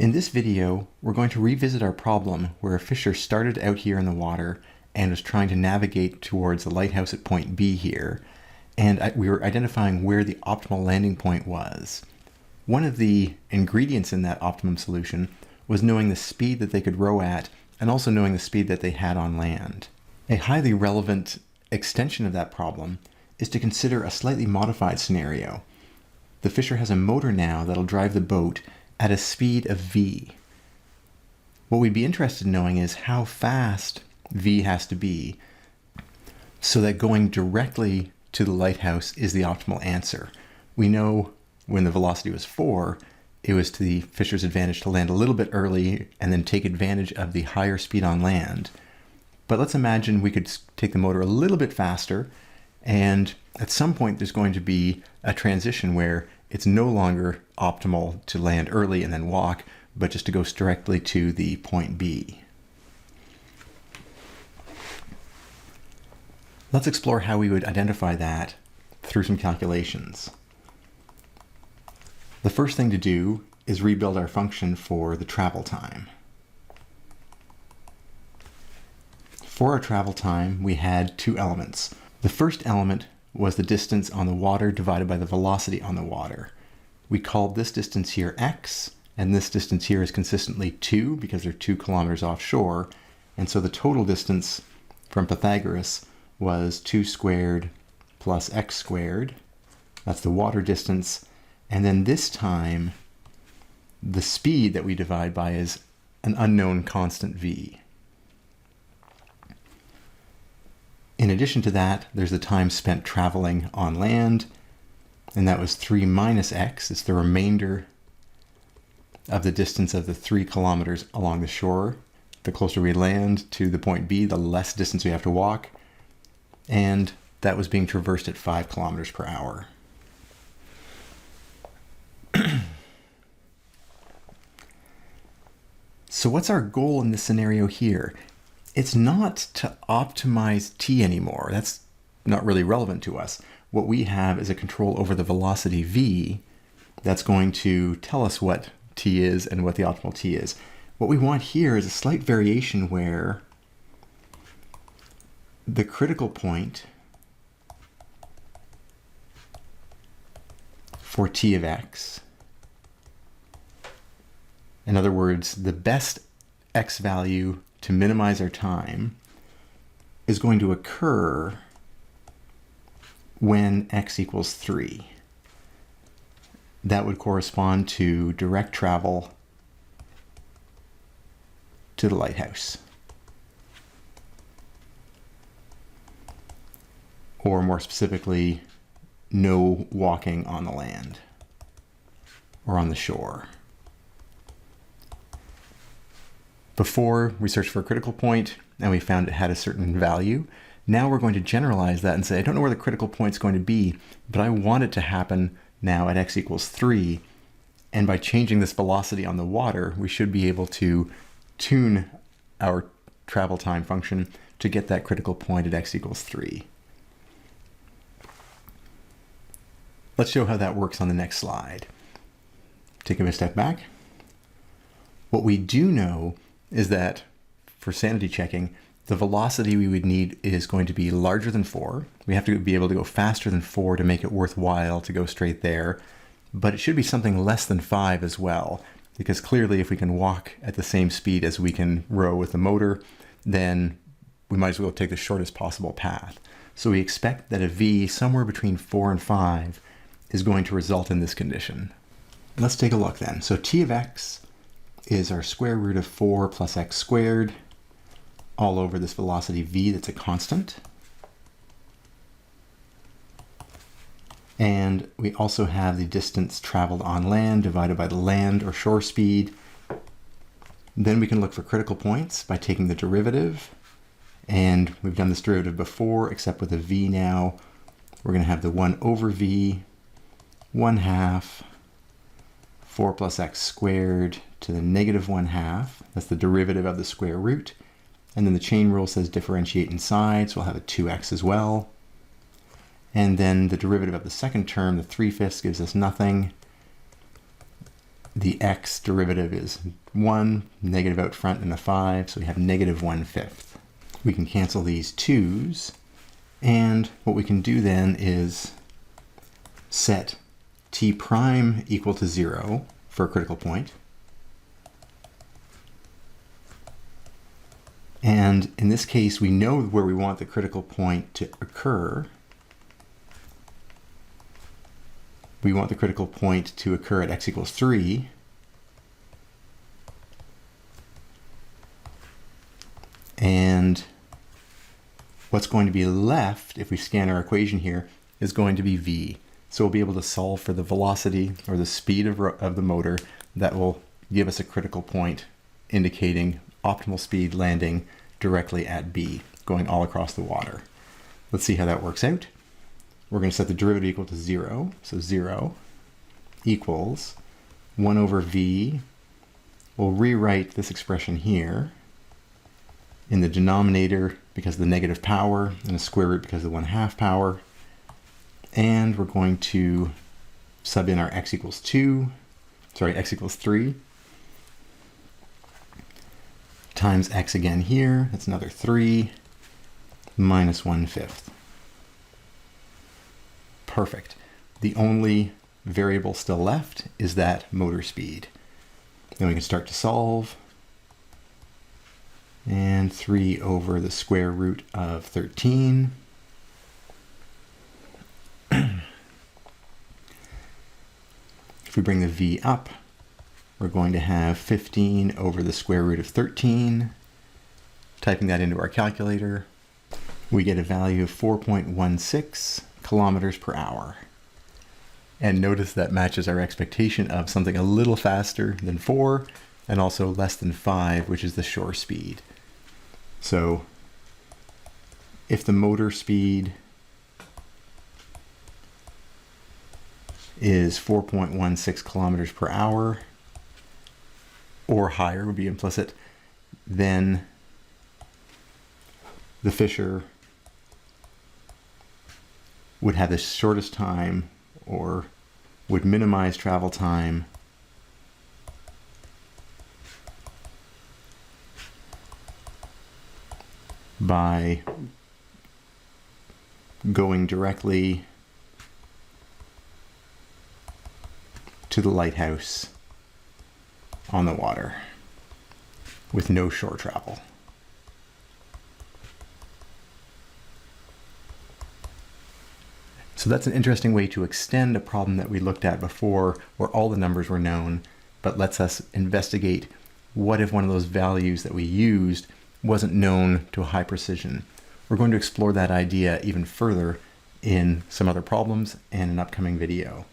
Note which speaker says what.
Speaker 1: In this video, we're going to revisit our problem where a fisher started out here in the water and was trying to navigate towards the lighthouse at point B here, and we were identifying where the optimal landing point was. One of the ingredients in that optimum solution was knowing the speed that they could row at and also knowing the speed that they had on land. A highly relevant extension of that problem is to consider a slightly modified scenario. The fisher has a motor now that'll drive the boat at a speed of v. What we'd be interested in knowing is how fast v has to be so that going directly to the lighthouse is the optimal answer. We know when the velocity was 4, it was to the fisher's advantage to land a little bit early and then take advantage of the higher speed on land. But let's imagine we could take the motor a little bit faster, and at some point there's going to be a transition where it's no longer optimal to land early and then walk, but just to go directly to the point B. Let's explore how we would identify that through some calculations. The first thing to do is rebuild our function for the travel time. For our travel time, we had two elements. The first element was the distance on the water divided by the velocity on the water. We called this distance here x, and this distance here is consistently 2 because they're 2 kilometers offshore, and so the total distance from Pythagoras was 2 squared plus x squared. That's the water distance, and then this time the speed that we divide by is an unknown constant v. In addition to that, there's the time spent traveling on land, and that was 3 minus x. It's the remainder of the distance of the 3 kilometers along the shore. The closer we land to the point B, the less distance we have to walk, and that was being traversed at 5 kilometers per hour. So what's our goal in this scenario here? It's not to optimize t anymore. That's not really relevant to us. What we have is a control over the velocity v that's going to tell us what t is and what the optimal t is. What we want here is a slight variation where the critical point for t of x, in other words, the best x value to minimize our time, is going to occur when x equals 3. That would correspond to direct travel to the lighthouse. Or more specifically, no walking on the land or on the shore. Before, we searched for a critical point and we found it had a certain value. Now we're going to generalize that and say, I don't know where the critical point is going to be, but I want it to happen now at x equals 3. And by changing this velocity on the water, we should be able to tune our travel time function to get that critical point at x equals 3. Let's show how that works on the next slide. Taking a step back. What we do know is that for sanity checking, the velocity we would need is going to be larger than 4. We have to be able to go faster than 4 to make it worthwhile to go straight there, but it should be something less than 5 as well, because clearly if we can walk at the same speed as we can row with the motor, then we might as well take the shortest possible path. So we expect that a v somewhere between 4 and 5 is going to result in this condition. Let's take a look then. So t of x is our square root of 4 plus x squared all over this velocity v that's a constant. And we also have the distance traveled on land divided by the land or shore speed. Then we can look for critical points by taking the derivative. And we've done this derivative before, except with a v now. We're going to have the 1 over v, 1/2, 4 plus x squared to the negative 1/2. That's the derivative of the square root. And then the chain rule says differentiate inside, so we'll have a 2x as well. And then the derivative of the second term, the 3/5, gives us nothing. The x derivative is 1, negative out front and a 5, so we have negative 1/5. We can cancel these 2's, and what we can do then is set t prime equal to 0 for a critical point. And in this case, we know where we want the critical point to occur. We want the critical point to occur at x equals 3. And what's going to be left, if we scan our equation here, is going to be v. So we'll be able to solve for the velocity or the speed of the motor that will give us a critical point indicating optimal speed landing directly at B, going all across the water. Let's see how that works out. We're going to set the derivative equal to 0. So 0 equals 1 over v. We'll rewrite this expression here in the denominator because of the negative power and a square root because of the 1/2 power. And we're going to sub in our x equals 3 times x again here, that's another 3, minus 1/5. Perfect. The only variable still left is that motor speed. Then we can start to solve. And 3 over the square root of 13. If we bring the v up, we're going to have 15 over the square root of 13. Typing that into our calculator, we get a value of 4.16 kilometers per hour. And notice that matches our expectation of something a little faster than 4 and also less than 5, which is the shore speed. So if the motor speed is 4.16 kilometers per hour, or higher would be implicit, then the Fisher would have the shortest time, or would minimize travel time by going directly to the lighthouse on the water with no shore travel. So that's an interesting way to extend a problem that we looked at before where all the numbers were known, but lets us investigate what if one of those values that we used wasn't known to a high precision. We're going to explore that idea even further in some other problems and an upcoming video.